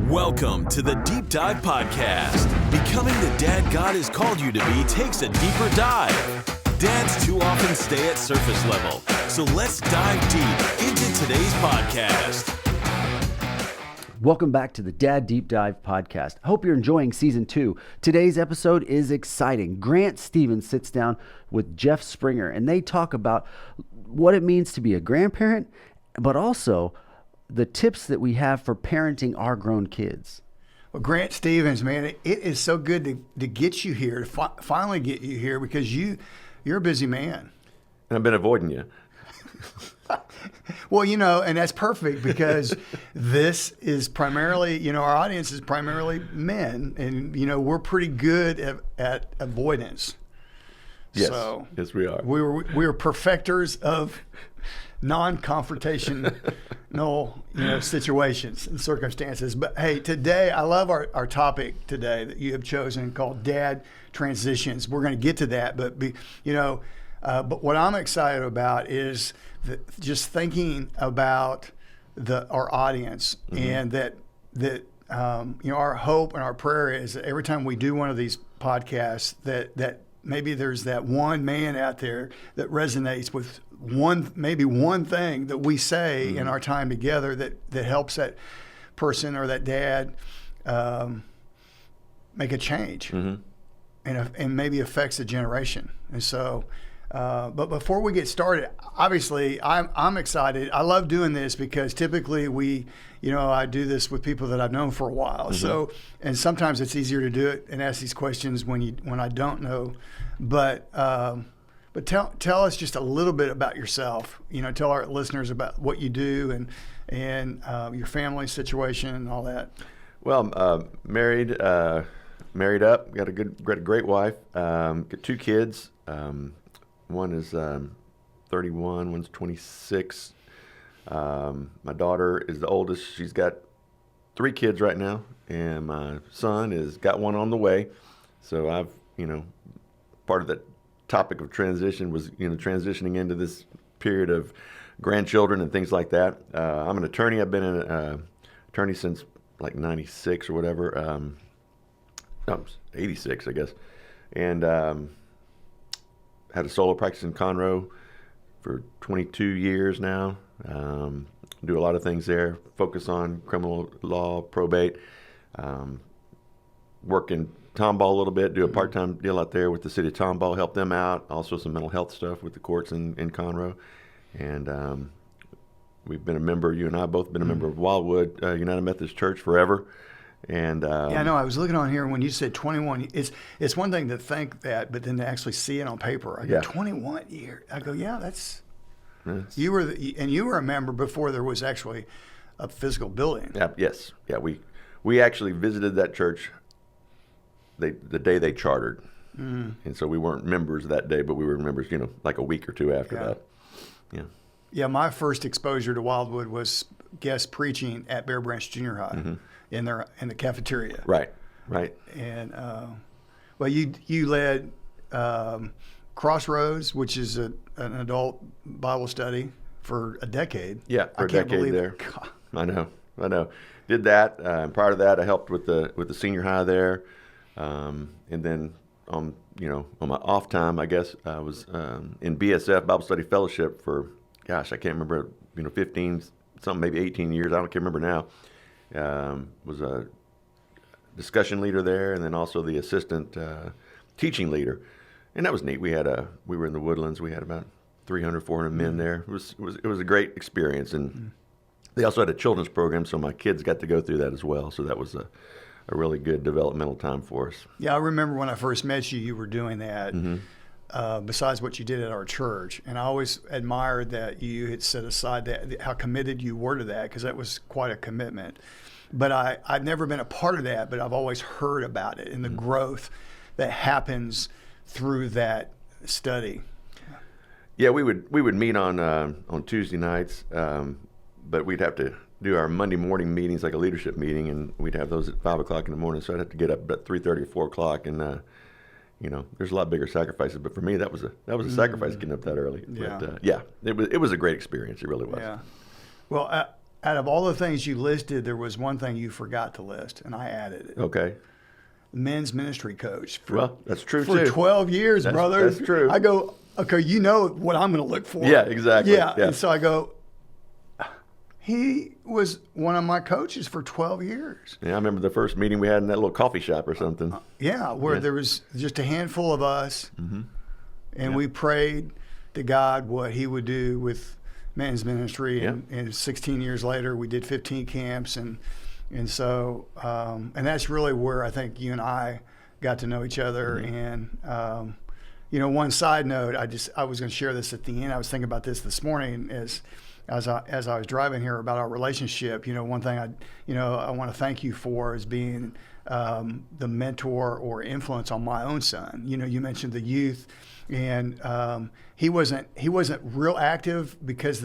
Welcome to the Deep Dive Podcast. Becoming the dad God has called you to be takes a deeper dive. Dads too often stay at surface level. So let's dive deep into today's podcast. Welcome back to the Dad Deep Dive Podcast. I hope you're enjoying Season 2. Today's episode is exciting. Grant Stevens sits down with Jeff Springer, and they talk about what it means to be a grandparent, but also the tips that we have for parenting our grown kids. Well, Grant Stevens, man, it is so good to get you here, to finally get you here, because you're a busy man. And I've been avoiding you. Well, and that's perfect because this is primarily, our audience is primarily men, and, we're pretty good at avoidance. Yes, So yes, we are. We were perfecters of non-confrontational, situations and circumstances. But hey, today, I love our topic today that you have chosen called Dad Transitions. We're going to get to that, but but what I'm excited about is just thinking about our audience, and that our hope and our prayer is that every time we do one of these podcasts, that maybe there's that one man out there that resonates with maybe one thing that we say in our time together that helps that person or that dad make a change, and maybe affects a generation. And so, but before we get started, obviously I'm excited. I love doing this because typically I do this with people that I've known for a while. So, and sometimes it's easier to do it and ask these questions when I don't know. But tell us just a little bit about yourself. Tell our listeners about what you do and your family situation and all that. Well, married up, got a great wife, got two kids. One is 31, one's 26. My daughter is the oldest. She's got 3 kids right now, and my son has got one on the way. So I've, part of the topic of transition was, transitioning into this period of grandchildren and things like that. I'm an attorney. I've been an attorney since like 96 or whatever. No, 86, I guess. And had a solo practice in Conroe for 22 years now. Do a lot of things there, focus on criminal law, probate, work in Tomball a little bit, do a part-time deal out there with the city of Tomball, help them out, also some mental health stuff with the courts in Conroe. And we've been a member, you and I have both been a member of Wildwood United Methodist Church forever. And I know. I was looking on here when you said 21. It's one thing to think that, but then to actually see it on paper. I go 21 years. I go, that's you were a member before there was actually a physical building. Yes. We actually visited that church the day they chartered, and so we weren't members that day, but we were members, like a week or two after that. Yeah. My first exposure to Wildwood was guest preaching at Bear Branch Junior High. In the cafeteria. Right. And you led Crossroads, which is an adult Bible study for a decade. Yeah, for a decade there. I know. Did that, and prior to that, I helped with the senior high there, and then on my off time, I guess I was in BSF Bible Study Fellowship for I can't remember 15 something, maybe 18 years. I can't remember now. Was a discussion leader there, and then also the assistant teaching leader, and that was neat. We were in the Woodlands. We had about 300, 400 men there. It was a great experience, and they also had a children's program, so my kids got to go through that as well. So that was a really good developmental time for us. Yeah, I remember when I first met you were doing that. Besides what you did at our church, and I always admired that you had set aside how committed you were to that, because that was quite a commitment. But I've never been a part of that, but I've always heard about it and the growth that happens through that study. Yeah, we would meet on Tuesday nights, but we'd have to do our Monday morning meetings, like a leadership meeting, and we'd have those at 5 o'clock in the morning. So I'd have to get up about 3:30 or 4 o'clock, and there's a lot bigger sacrifices, but for me, that was a sacrifice getting up that early. Yeah. But it was a great experience. It really was. Yeah. Well, out of all the things you listed, there was one thing you forgot to list, and I added it. Okay. Men's ministry coach. Well, that's true for too. 12 years, brother. That's true. I go, okay, you know what I'm going to look for. Yeah, exactly. Yeah. Yeah. And so I go, he was one of my coaches for 12 years. Yeah, I remember the first meeting we had in that little coffee shop or something. Yeah, where there was just a handful of us, and we prayed to God what he would do with men's ministry. And 16 years later, we did 15 camps. And so, and that's really where I think you and I got to know each other. And, one side note, I was going to share this at the end. I was thinking about this morning as I was driving here about our relationship. One thing I want to thank you for is being the mentor or influence on my own son. You mentioned the youth, and he wasn't real active because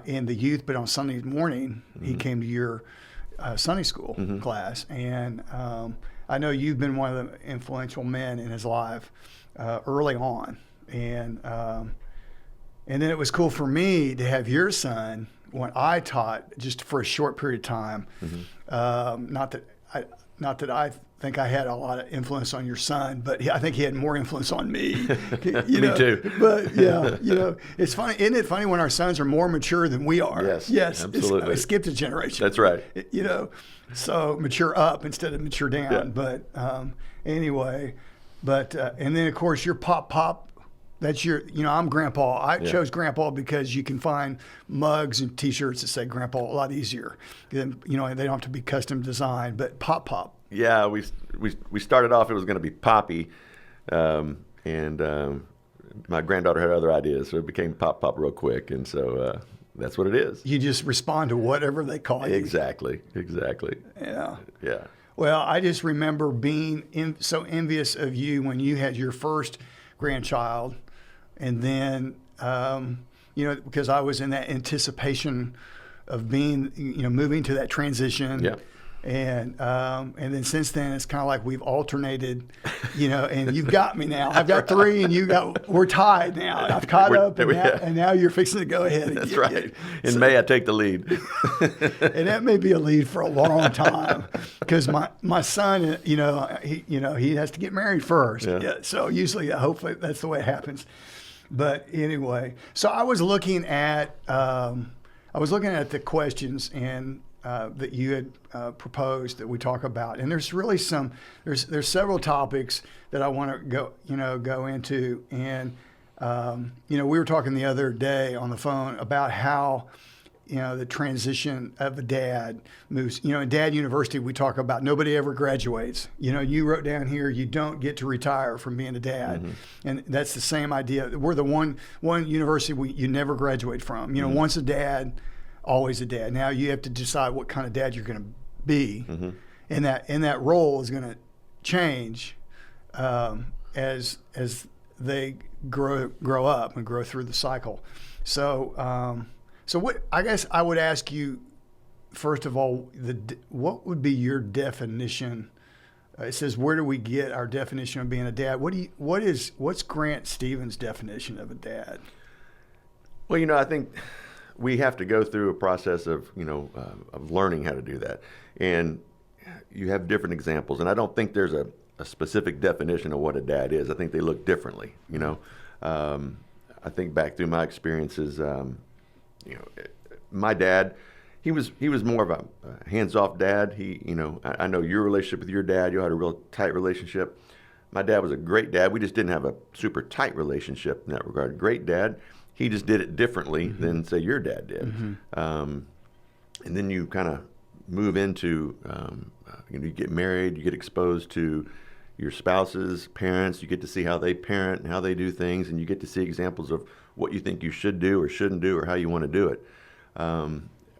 in the youth, but on Sunday morning he came to your Sunday school class, and I know you've been one of the influential men in his life early on, and then it was cool for me to have your son when I taught just for a short period of time. Not that I think I had a lot of influence on your son, but I think he had more influence on me. Me too. But it's funny. Isn't it funny when our sons are more mature than we are? Yes, absolutely. I skipped a generation. That's right. So mature up instead of mature down. Yeah. But anyway, and then of course your pop. That's your, I'm Grandpa. I chose Grandpa because you can find mugs and T-shirts that say Grandpa a lot easier. Then, they don't have to be custom designed. But Pop. Yeah, we started off, it was going to be Poppy, and my granddaughter had other ideas, so it became Pop real quick, and so that's what it is. You just respond to whatever they call you. Exactly. Yeah. Yeah. Well, I just remember being so envious of you when you had your first grandchild, and then because I was in that anticipation of being moving to that transition. Yeah. And then since then it's kind of like we've alternated, and you've got me now. I've got 3 and we're tied now. I've caught up and now you're fixing to go ahead. That's right. In May I take the lead. And that may be a lead for a long time because my son, he has to get married first. Yeah. So usually, hopefully that's the way it happens. But anyway, so I was looking at the questions and that you had proposed that we talk about, and there's really there's several topics that I want to go into, and we were talking the other day on the phone about how the transition of a dad moves. In Dad University, we talk about nobody ever graduates. You wrote down here, you don't get to retire from being a dad. And that's the same idea. We're the one university you never graduate from. Once a dad, always a dad. Now you have to decide what kind of dad you're going to be. And that role is going to change as they grow up and grow through the cycle. So what I guess I would ask you, first of all, what would be your definition? It says, where do we get our definition of being a dad? What's Grant Stevens' definition of a dad? Well, I think we have to go through a process of learning how to do that, and you have different examples. And I don't think there's a specific definition of what a dad is. I think they look differently. I think back through my experiences. My dad, he was more of a hands-off dad. I know your relationship with your dad, you had a real tight relationship. My dad was a great dad. We just didn't have a super tight relationship in that regard. Great dad. He just did it differently than, say, your dad did. And then you kind of move into, you get married, you get exposed to your spouse's parents, you get to see how they parent and how they do things, and you get to see examples of what you think you should do or shouldn't do or how you want to do it.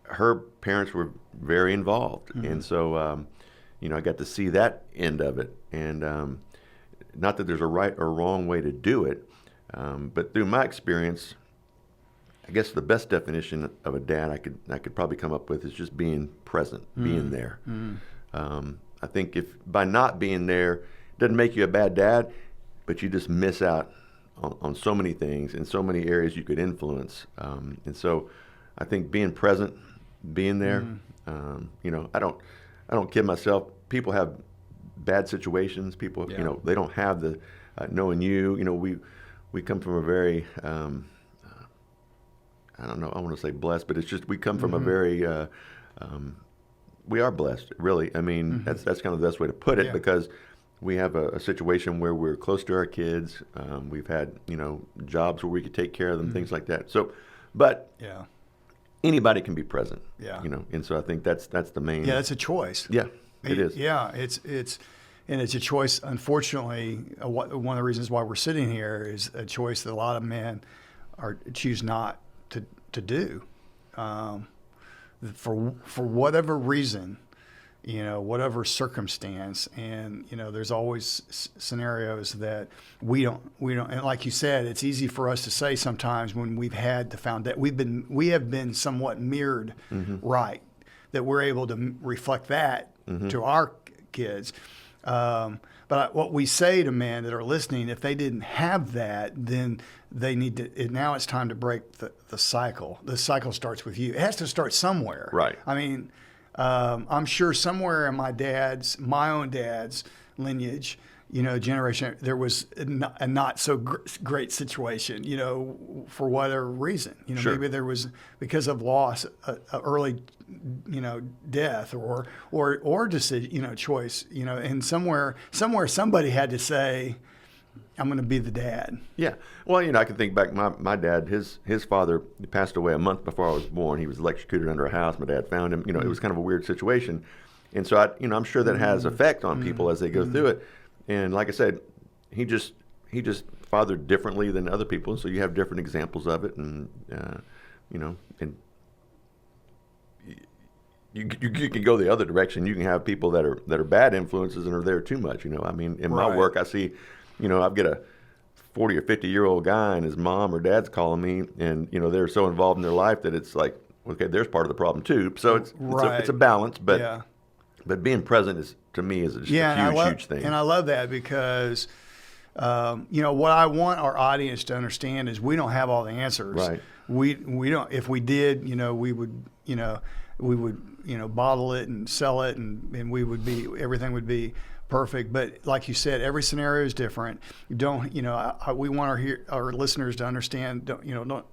Her parents were very involved, and so I got to see that end of it. And not that there's a right or wrong way to do it, but through my experience, I guess the best definition of a dad I could probably come up with is just being present, being there. I think if by not being there, it doesn't make you a bad dad, but you just miss out on so many things in so many areas you could influence. And so I think being present, being there. You know, I don't kid myself. People have bad situations. People, you know, they don't have the knowing you. You know, we come from a very I don't know. I want to say blessed, but it's just we come from a very we are blessed, really. I mean, that's kind of the best way to put it, because we have a situation where we're close to our kids. We've had, you know, jobs where we could take care of them, things like that. So, but anybody can be present. You know, and so I think that's the main. Yeah, it's a choice. Yeah, it is. Yeah, it's a choice. Unfortunately, one of the reasons why we're sitting here is a choice that a lot of men choose not to do, for whatever reason, you know, whatever circumstance. And you know, there's always scenarios that we don't. And like you said, it's easy for us to say sometimes when we've had the foundation, we have been somewhat mirrored, right, that we're able to reflect that to our kids. But what we say to men that are listening, if they didn't have that, then they need to. Now it's time to break the cycle. The cycle starts with you. It has to start somewhere. Right. I mean, I'm sure somewhere in my own dad's lineage, you know, generation, there was a not so great situation, you know, for whatever reason. You know, maybe there was, because of loss, a early, you know, death or decision, you know, choice, you know, and somewhere somebody had to say, I'm going to be the dad. Yeah. Well, you know, I can think back, my dad, his father passed away a month before I was born. He was electrocuted under a house. My dad found him. You know, it was kind of a weird situation. And so, I'm sure that has effect on people as they go through it. And like I said, he just fathered differently than other people. So you have different examples of it. And, you know, and you can go the other direction. You can have people that are bad influences and are there too much. You know, I mean, in my work, I see, you know, I've got a 40 or 50-year-old guy and his mom or dad's calling me, and, you know, they're so involved in their life that it's like, okay, there's part of the problem too. So it's a balance, but being present is, to me, is just a huge thing. And I love that because, you know, what I want our audience to understand is we don't have all the answers. Right. We don't. If we did, you know, we would bottle it and sell it, and everything would be perfect. But like you said, every scenario is different. Don't, you know, we want our listeners to understand,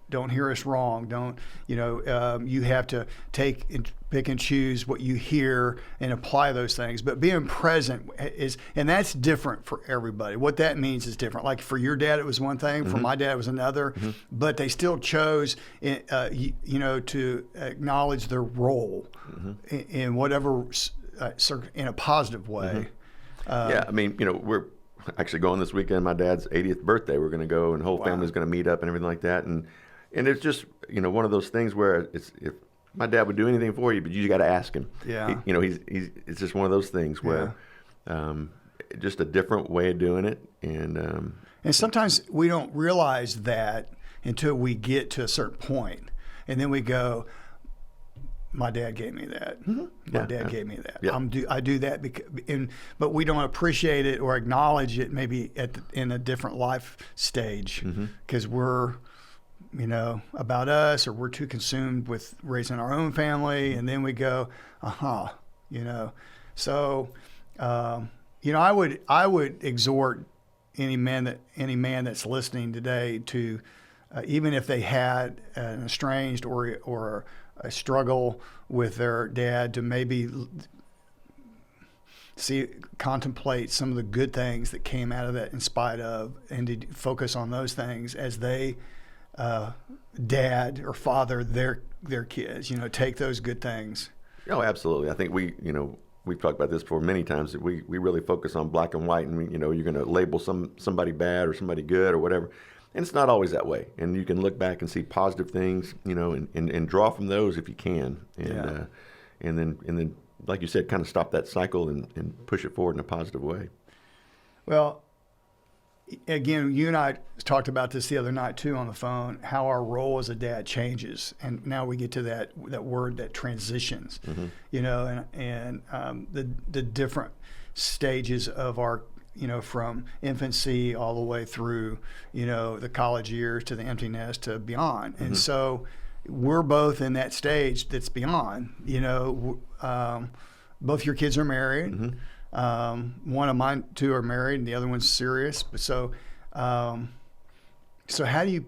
don't hear us wrong. Don't, you know, you have to take and pick and choose what you hear and apply those things. But being present and that's different for everybody. What that means is different. Like for your dad, it was one thing. For my dad, it was another. But they still chose, you know, to acknowledge their role in whatever, in a positive way. Yeah, I mean, you know, we're actually going this weekend. My dad's 80th birthday. We're going to go, and the whole family's going to meet up and everything like that. And it's just, you know, one of those things where if my dad would do anything for you, but you got to ask him. Yeah. You know, it's just one of those things where just a different way of doing it. And sometimes we don't realize that until we get to a certain point, and then we go, my dad gave me that. My dad gave me that. Yeah. I do that, but we don't appreciate it or acknowledge it maybe in a different life stage because we're, you know, about us, or we're too consumed with raising our own family, and then we go, you know. So, you know, I would exhort any man that's listening today to, even if they had an estranged or a struggle with their dad, to maybe contemplate some of the good things that came out of that in spite of, and to focus on those things as they dad or father their kids, you know, take those good things. Oh, absolutely. I think we've talked about this before many times, that we really focus on black and white, and you know, you're going to label somebody bad or somebody good or whatever. And it's not always that way. And you can look back and see positive things, you know, and draw from those if you can. And and then, like you said, kind of stop that cycle and push it forward in a positive way. Well, again, you and I talked about this the other night too on the phone, how our role as a dad changes. And now we get to that word, that transitions, you know, and the different stages of our, you know, from infancy all the way through, you know, the college years to the empty nest to beyond. And so we're both in that stage that's beyond. Both your kids are married. Mm-hmm. One of mine, two are married, and the other one's serious. But so how do you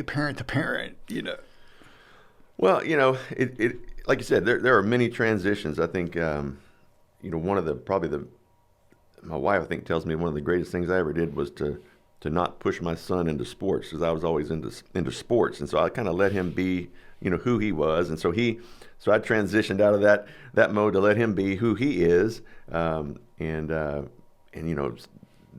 parent the parent? Well, it like you said, there are many transitions. I think, one of my wife, I think, tells me one of the greatest things I ever did was to not push my son into sports, because I was always into sports, and so I kind of let him be, who he was, and so I transitioned out of that mode to let him be who he is, and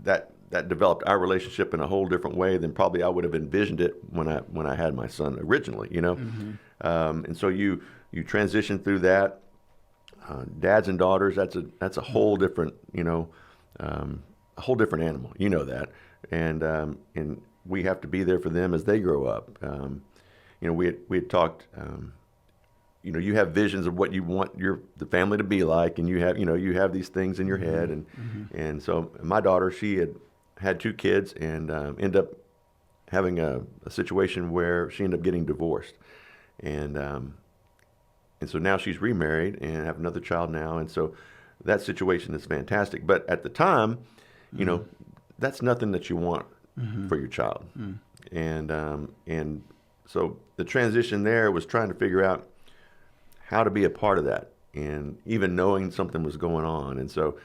that developed our relationship in a whole different way than probably I would have envisioned it when I had my son originally, Mm-hmm. And so you transition through that. Dads and daughters, that's a whole different, a whole different animal, that, and we have to be there for them as they grow up. We had talked. You have visions of what you want the family to be like, and you have these things in your head, and Mm-hmm. and so my daughter, she had 2 kids, and ended up having a situation where she ended up getting divorced, and so now she's remarried and have another child now, and so that situation is fantastic. But at the time, Mm-hmm. That's nothing that you want Mm-hmm. for your child, and so the transition there was trying to figure out how to be a part of that, and even knowing something was going on, and so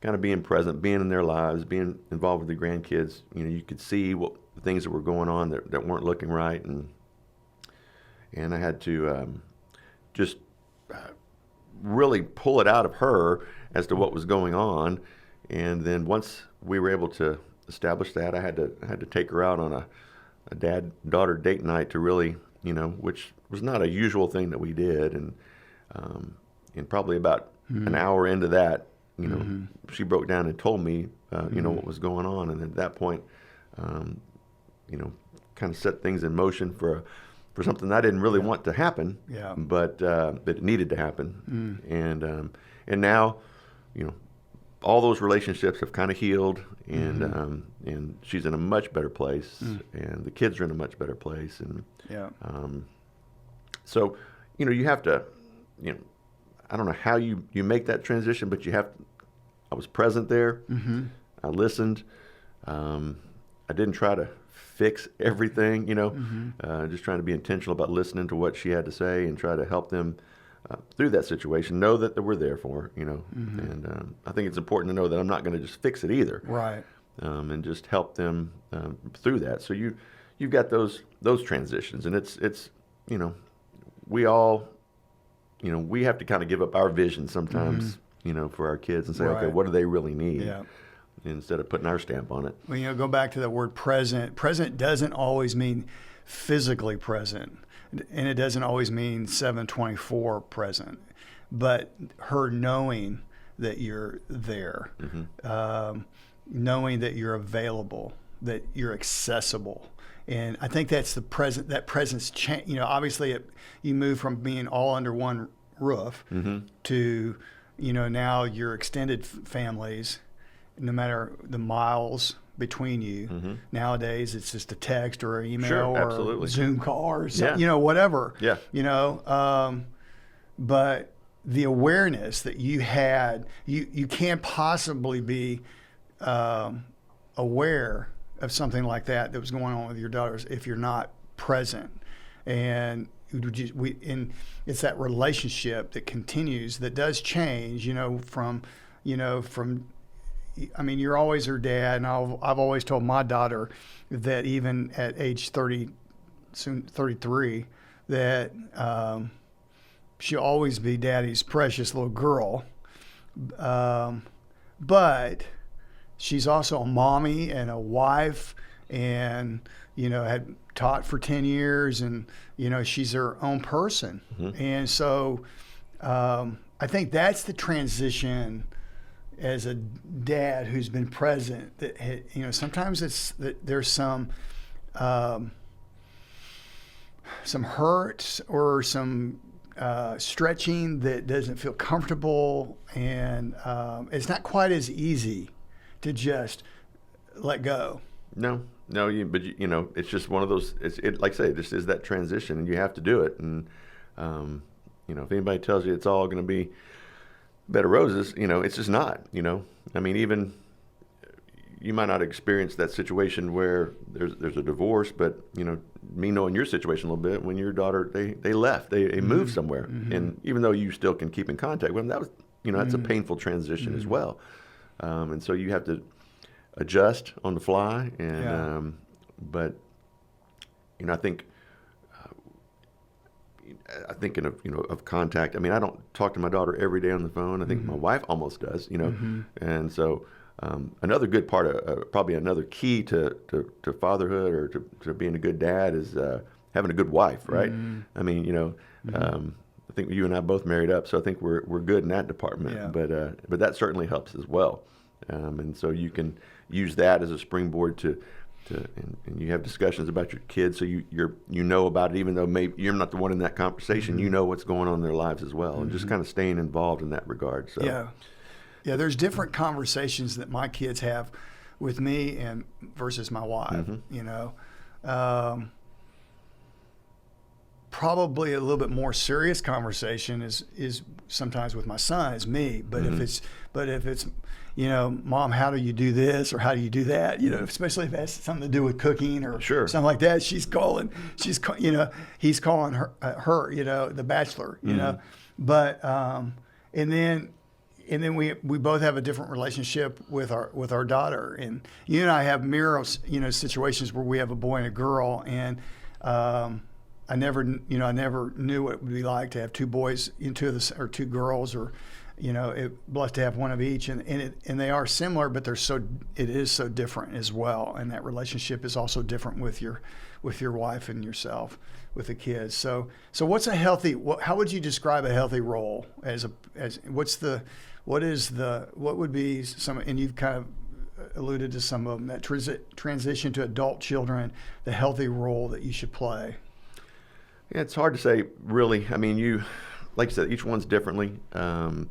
kind of being present, being in their lives, being involved with the grandkids. You could see what the things that were going on that weren't looking right, and I had to just really pull it out of her as to what was going on, and then once we were able to establish that, I had to take her out on a dad-daughter date night to really, which was not a usual thing that we did, and probably about an hour into that, she broke down and told me, what was going on, and at that point, kind of set things in motion for something I didn't really want to happen, Yeah. but it needed to happen, and now, all those relationships have kind of healed, and she's in a much better place, and the kids are in a much better place, and Yeah. so you have to, I don't know how you make that transition, but I was present there. Mm-hmm. I listened. I didn't try to fix everything, just trying to be intentional about listening to what she had to say and try to help them through that situation. Know that we're there for her, and I think it's important to know that I'm not going to just fix it either. Right. And just help them through that. So you've got those transitions, and it's we all we have to kind of give up our vision sometimes, for our kids and say, okay, Right. what do they really need? Yeah. Instead of putting our stamp on it. Well, go back to that word present. Present doesn't always mean physically present, and it doesn't always mean 7/24 present, but her knowing that you're there, knowing that you're available, that you're accessible. And I think that's the present. That presence change. Obviously, you move from being all under one roof to, now your extended families. No matter the miles between you, nowadays it's just a text or an email Sure, or absolutely. a Zoom call or something, Yeah. whatever. Yeah. But the awareness that you had, you can't possibly be aware of something like that was going on with your daughters if you're not present. And it's that relationship that continues, that does change, from I mean, you're always her dad, and I've always told my daughter that even at age 30, soon 33, that she'll always be daddy's precious little girl. But she's also a mommy and a wife, and had taught for 10 years, and she's her own person. And so I think that's the transition as a dad who's been present. That sometimes it's that there's some hurt or some stretching that doesn't feel comfortable, and it's not quite as easy to just let go. No, No, but you know, it's just one of those. Like I say, this is that transition, and you have to do it. And you know, if anybody tells you it's all going to be bed of roses, you know, it's just not. You know, I mean, even you might not experience that situation where there's a divorce, but you know, me knowing your situation a little bit, when your daughter they left, they moved somewhere, and even though you still can keep in contact with them, that was, you know, that's a painful transition as well, and so you have to adjust on the fly, and but you know, I think of contact. I mean, I don't talk to my daughter every day on the phone. I think my wife almost does, you know, and so another good part of probably another key to fatherhood or to being a good dad is having a good wife, right? I mean, you know, I think you and I both married up, so I think we're good in that department. Yeah. But that certainly helps as well, and so you can use that as a springboard and you have discussions about your kids, so you know about it, even though maybe you're not the one in that conversation. You know what's going on in their lives as well, and just kind of staying involved in that regard. So yeah, there's different conversations that my kids have with me and versus my wife. You know, probably a little bit more serious conversation is sometimes with my son, is me. But if it's you know, Mom, how do you do this or how do you do that? You know, especially if it has something to do with cooking or something like that. You know, he's calling her, you know, the Bachelor, you know. But and then we both have a different relationship with our daughter, and you and I have mirror, you know, situations where we have a boy and a girl, and I never knew what it would be like to have two boys, or two girls, or you know, blessed to have one of each, and they are similar, but it is so different as well, and that relationship is also different with your wife and yourself with the kids. So what's a healthy? How would you describe a healthy role what would be some? And you've kind of alluded to some of them, that transition to adult children, the healthy role that you should play. Yeah, it's hard to say, really. I mean, like you said, each one's differently. I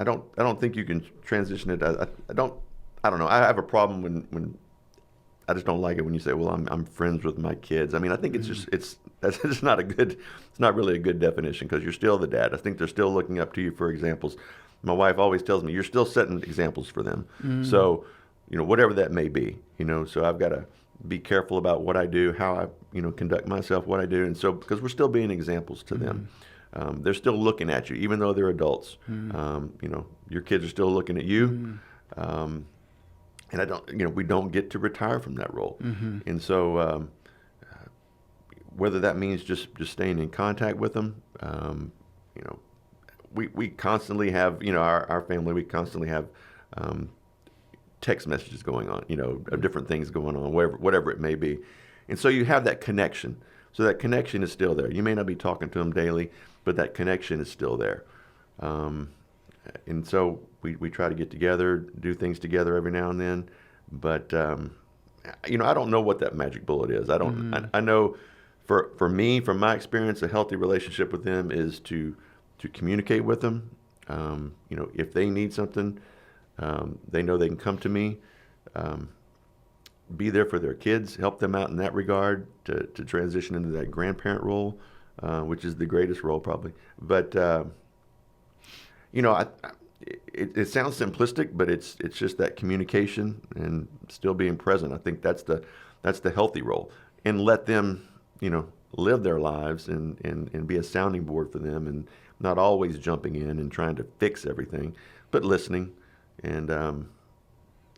don't think you can transition it. I don't know. I have a problem when I just don't like it when you say, well, I'm friends with my kids. I mean, I think that's just not it's not really a good definition, because you're still the dad. I think they're still looking up to you for examples. My wife always tells me, you're still setting examples for them. So, you know, whatever that may be, you know, so I've got to be careful about what I do, how I, you know, conduct myself, what I do. And so, because we're still being examples to them. They're still looking at you, even though they're adults. You know, your kids are still looking at you. And we don't get to retire from that role. And so, whether that means just staying in contact with them, you know, we constantly have, you know, our family, we constantly have text messages going on, you know, of different things going on, whatever it may be. And so you have that connection. So that connection is still there. You may not be talking to them daily, but that connection is still there. And so we try to get together, do things together every now and then. But, you know, I don't know what that magic bullet is. I know for me, from my experience, a healthy relationship with them is to communicate with them. You know, if they need something, they know they can come to me. Be there for their kids, help them out in that regard to transition into that grandparent role, which is the greatest role probably. But, you know, it sounds simplistic, but it's just that communication and still being present. I think that's the healthy role, and let them, you know, live their lives and be a sounding board for them, and not always jumping in and trying to fix everything, but listening and,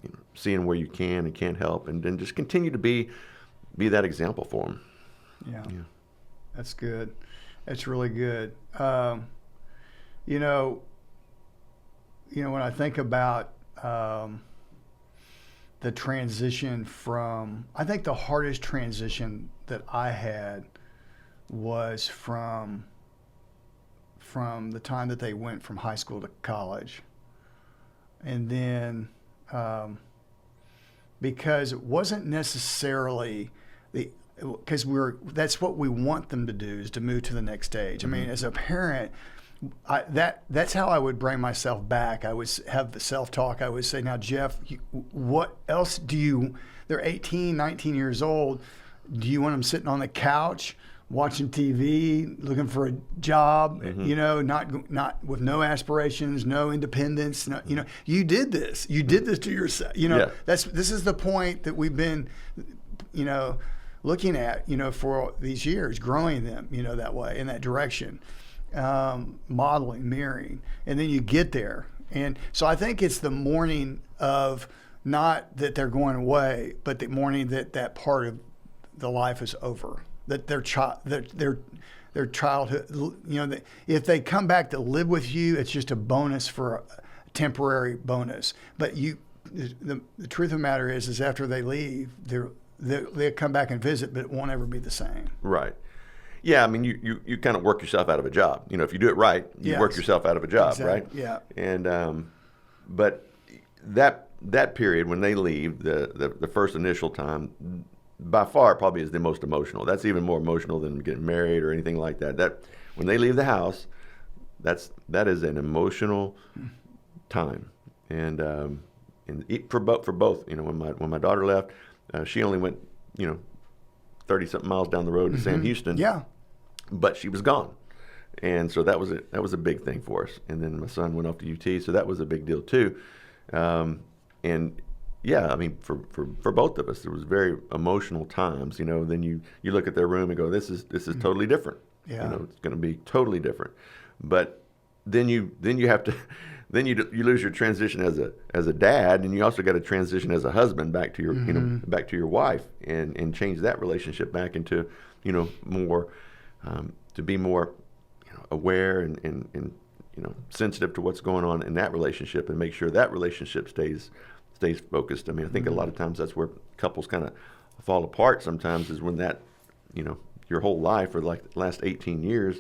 you know, seeing where you can and can't help, and then just continue to be that example for them. Yeah. That's good. That's really good. You know, when I think about the transition I think the hardest transition that I had was from the time that they went from high school to college. And then, because it wasn't necessarily because that's what we want them to do, is to move to the next stage. I mean, as a parent, that's how I would bring myself back. I would have the self-talk. I would say, now, Jeff, what else they're 18, 19 years old. Do you want them sitting on the couch, watching TV, looking for a job, not with no aspirations, no independence? You did this. You did this to yourself. This is the point that we've been, looking at, for these years, growing them, that way, in that direction. Modeling, mirroring, and then you get there. And so I think it's the morning of, not that they're going away, but the morning that part of the life is over, that their childhood, if they come back to live with you, it's just a bonus, for a temporary bonus. But the truth of the matter is after they leave, they'll come back and visit, but it won't ever be the same. Right. Yeah, I mean, you kind of work yourself out of a job. If you do it right, you work yourself out of a job, exactly. Right? Yeah. And but that period when they leave, the first initial time, by far probably is the most emotional. That's even more emotional than getting married or anything like that. That when they leave the house, that is an emotional time. And for both, when my daughter left, she only went 30-something miles down the road to Sam Houston. Yeah. But she was gone. And so that was a big thing for us. And then my son went off to UT, so that was a big deal too. And yeah, I mean, for both of us, there was very emotional times. Then you look at their room and go, this is totally different. Yeah. It's going to be totally different. But then you have to, then you lose your transition as a dad, and you also got to transition as a husband back to your back to your wife, and change that relationship back into more to be more aware and sensitive to what's going on in that relationship, and make sure that relationship stays focused. I mean, I think a lot of times that's where couples kind of fall apart sometimes, is when that your whole life, or like the last 18 years,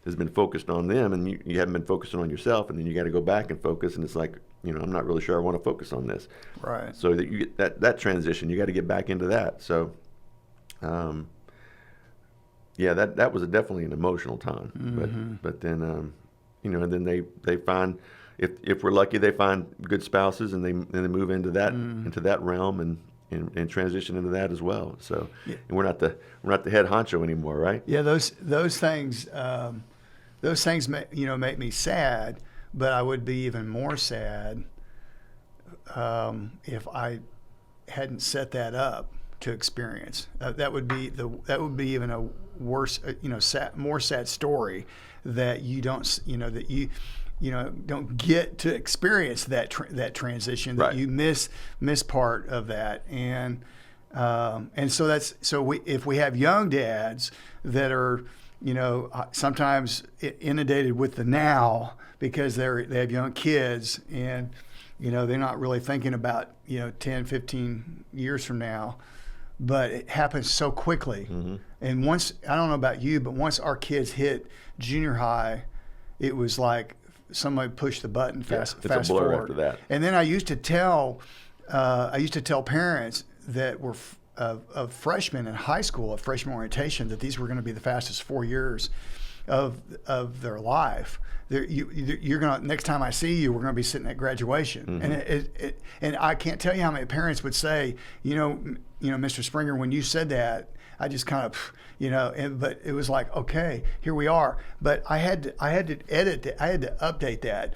has been focused on them, and you haven't been focusing on yourself, and then you got to go back and focus, and it's like, I'm not really sure I want to focus on this. Right. So that you get that transition, you got to get back into that. So, yeah, that was definitely an emotional time. But then, and then they find, if we're lucky, they find good spouses, and they move into that realm and transition into that as well. So, and we're not the head honcho anymore, right? Yeah, those things make me sad, but I would be even more sad if I hadn't set that up to experience. That would be even a worse, more sad story, that you don't, don't get to experience that transition, that you miss part of that. And so if we have young dads that are, sometimes inundated with the now, because they have young kids, and they're not really thinking about 10, 15 years from now, but it happens so quickly. And once, I don't know about you, but once our kids hit junior high, it was like somebody pushed the button, fast a blur forward. after that. And then I used to tell parents that were of freshmen in high school, of freshman orientation, that these were going to be the fastest 4 years of their life. You're gonna, next time I see you, we're going to be sitting at graduation. And I can't tell you how many parents would say, Mr. Springer, when you said that, I just kind of, but it was like, okay, here we are. But I had to edit it. I had to update that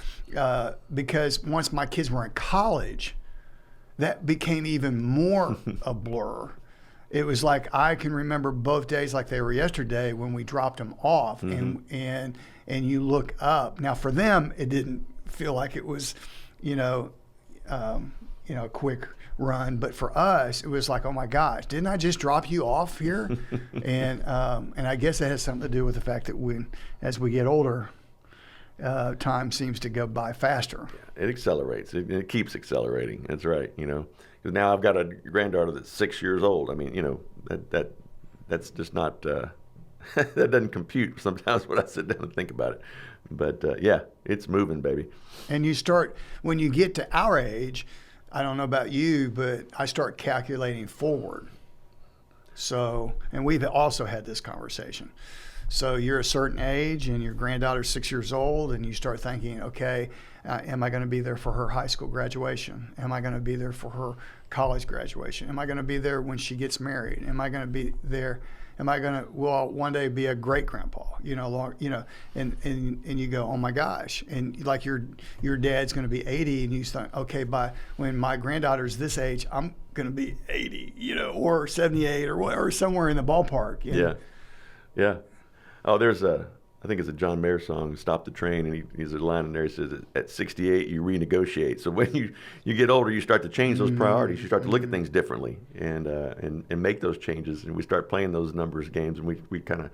because once my kids were in college, that became even more a blur. It was like, I can remember both days like they were yesterday when we dropped them off, and you look up. Now for them, it didn't feel like it was, a quick run, but for us, it was like, oh my gosh, didn't I just drop you off here? and I guess that has something to do with the fact that as we get older, time seems to go by faster. It accelerates. It keeps accelerating. That's right. Because now I've got a granddaughter that's 6 years old. I mean, that's just not that doesn't compute sometimes when I sit down and think about it. But yeah, it's moving, baby. And when you get to our age, I don't know about you, but I start calculating forward. So, and we've also had this conversation. So you're a certain age and your granddaughter's 6 years old, and you start thinking, okay, am I going to be there for her high school graduation? Am I going to be there for her college graduation? Am I going to be there when she gets married? Am I going to be there? Will I one day be a great grandpa? And you go, oh my gosh. And like your dad's going to be 80, and you think, okay, by when my granddaughter's this age, I'm going to be 80, or 78 or somewhere in the ballpark. Yeah. Oh, I think it's a John Mayer song, Stop the Train, and he's a line in there. He says, at 68, you renegotiate. So when you get older, you start to change those priorities. You start to look at things differently and make those changes. And we start playing those numbers games, and we kind of,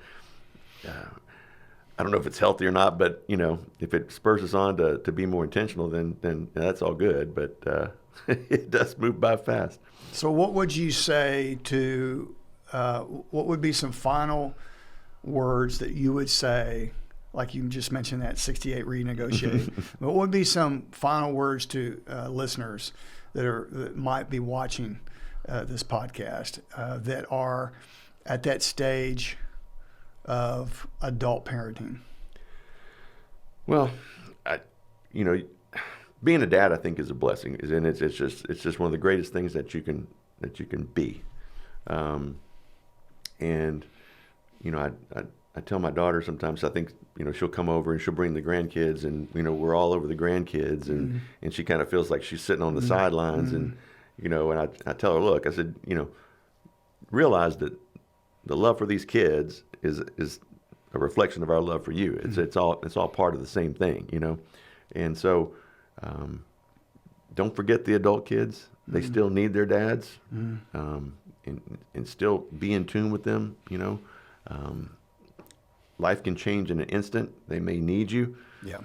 I don't know if it's healthy or not, but, if it spurs us on to be more intentional, then that's all good. But it does move by fast. So what would you say to, what would be some final words that you would say, like you just mentioned that 68 renegotiate, what would be some final words to listeners that might be watching this podcast that are at that stage of adult parenting? Well, being a dad, I think, is a blessing, and it's just one of the greatest things that you can be, and I tell my daughter sometimes, I think, she'll come over and she'll bring the grandkids, and, we're all over the grandkids, and she kind of feels like she's sitting on the sidelines, and, and I tell her, look, I said, realize that the love for these kids is a reflection of our love for you. It's all part of the same thing, and so don't forget the adult kids. They still need their dads, and still be in tune with them, life can change in an instant. They may need you. Yeah.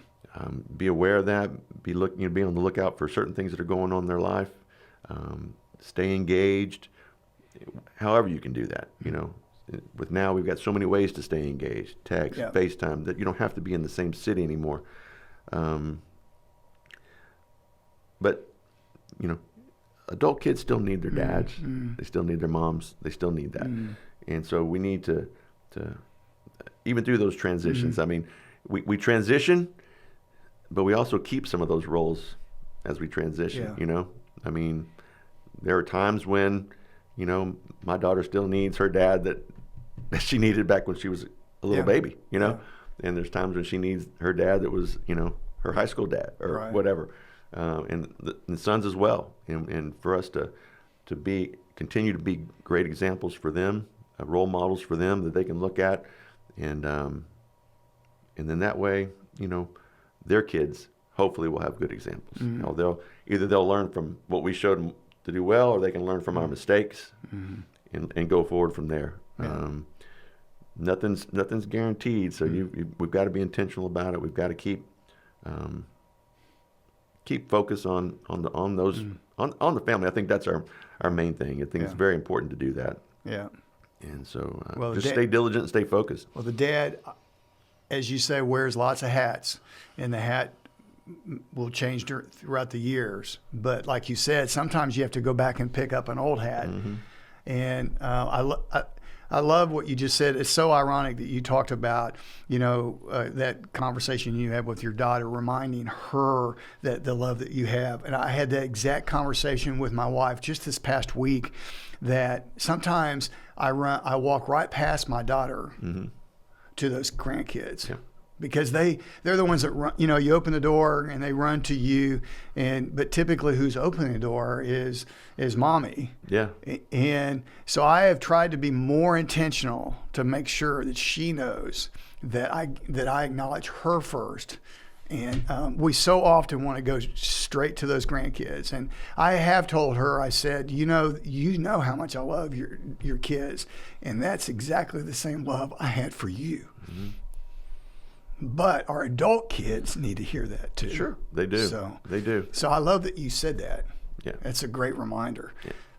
Be aware of that. Be on the lookout for certain things that are going on in their life. Stay engaged. However you can do that. With now we've got so many ways to stay engaged. Text, FaceTime. That you don't have to be in the same city anymore. But adult kids still need their dads. They still need their moms. They still need that. And so we need to even through those transitions. I mean, we transition, but we also keep some of those roles as we transition. I mean, there are times when, my daughter still needs her dad that she needed back when she was a little baby, and there's times when she needs her dad that was, her high school dad or whatever, and the sons as well. And for us to continue to be great examples for them, role models for them that they can look at. And then that way, their kids hopefully will have good examples. They'll learn from what we showed them to do well, or they can learn from our mistakes and go forward from there. Nothing's guaranteed, so we've got to be intentional about it. We've got to keep focus on the family. I think that's our main thing. I think it's very important to do that. Yeah. And so just stay diligent and stay focused. Well, the dad, as you say, wears lots of hats, and the hat will change throughout the years. But like you said, sometimes you have to go back and pick up an old hat. And I love what you just said. It's so ironic that you talked about, that conversation you had with your daughter, reminding her that the love that you have. And I had that exact conversation with my wife just this past week, that sometimes I walk right past my daughter to those grandkids. Yeah. Because they're the ones that run, you open the door and they run to you, but typically who's opening the door is mommy. Yeah. And so I have tried to be more intentional to make sure that she knows that I acknowledge her first. And we so often want to go straight to those grandkids. And I have told her, I said, you know how much I love your kids, and that's exactly the same love I had for you. But our adult kids need to hear that too. Sure, they do. They do. So I love that you said that. Yeah. That's a great reminder,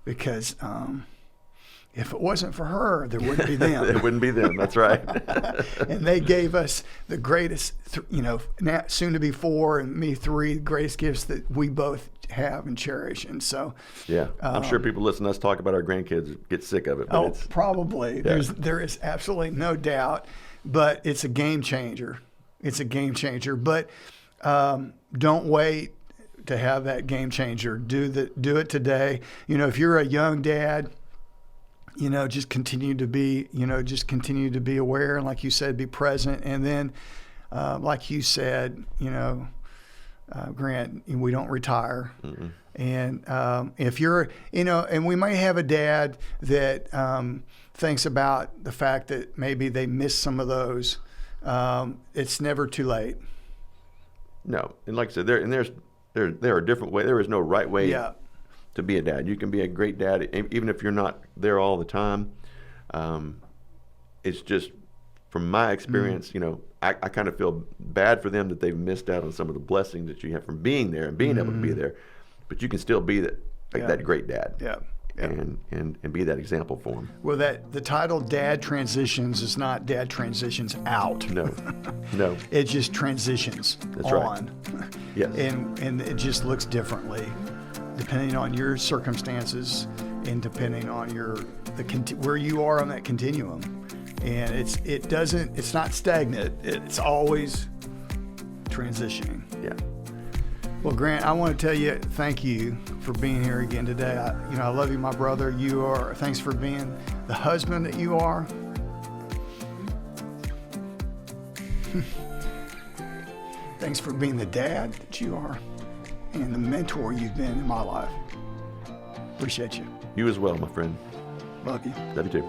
because if it wasn't for her, there wouldn't be them. It wouldn't be them. That's right. And they gave us the greatest, soon to be 4 and me 3, greatest gifts that we both have and cherish. And so, yeah, I'm sure people listening to us talk about our grandkids get sick of it. But probably. Yeah. There is absolutely no doubt but it's a game changer. It's a game changer. But don't wait to have that game changer. Do it today. You know, if you're a young dad, you know, just continue to be aware, and like you said, be present. And then, like you said, you know, Grant, we don't retire. Mm-mm. And if you're, you know, and we might have a dad that thinks about the fact that maybe they missed some of those. It's never too late. No, and like I said, there are different ways. There is no right way to be a dad. You can be a great dad even if you're not there all the time. It's just from my experience, you know, I kind of feel bad for them that they've missed out on some of the blessings that you have from being there and being able to be there. But you can still be that great dad. Yeah. And be that example for them. Well, the title Dad Transitions is not Dad Transitions Out. No. It just transitions That's on. Right. Yes. And it just looks differently depending on your circumstances and depending on where you are on that continuum. And it's not stagnant. It's always transitioning. Yeah. Well, Grant, I want to tell you thank you for being here again today. I love you, my brother. Thanks for being the husband that you are. Thanks for being the dad that you are and the mentor you've been in my life. Appreciate you. You as well, my friend. Love you. Love you too.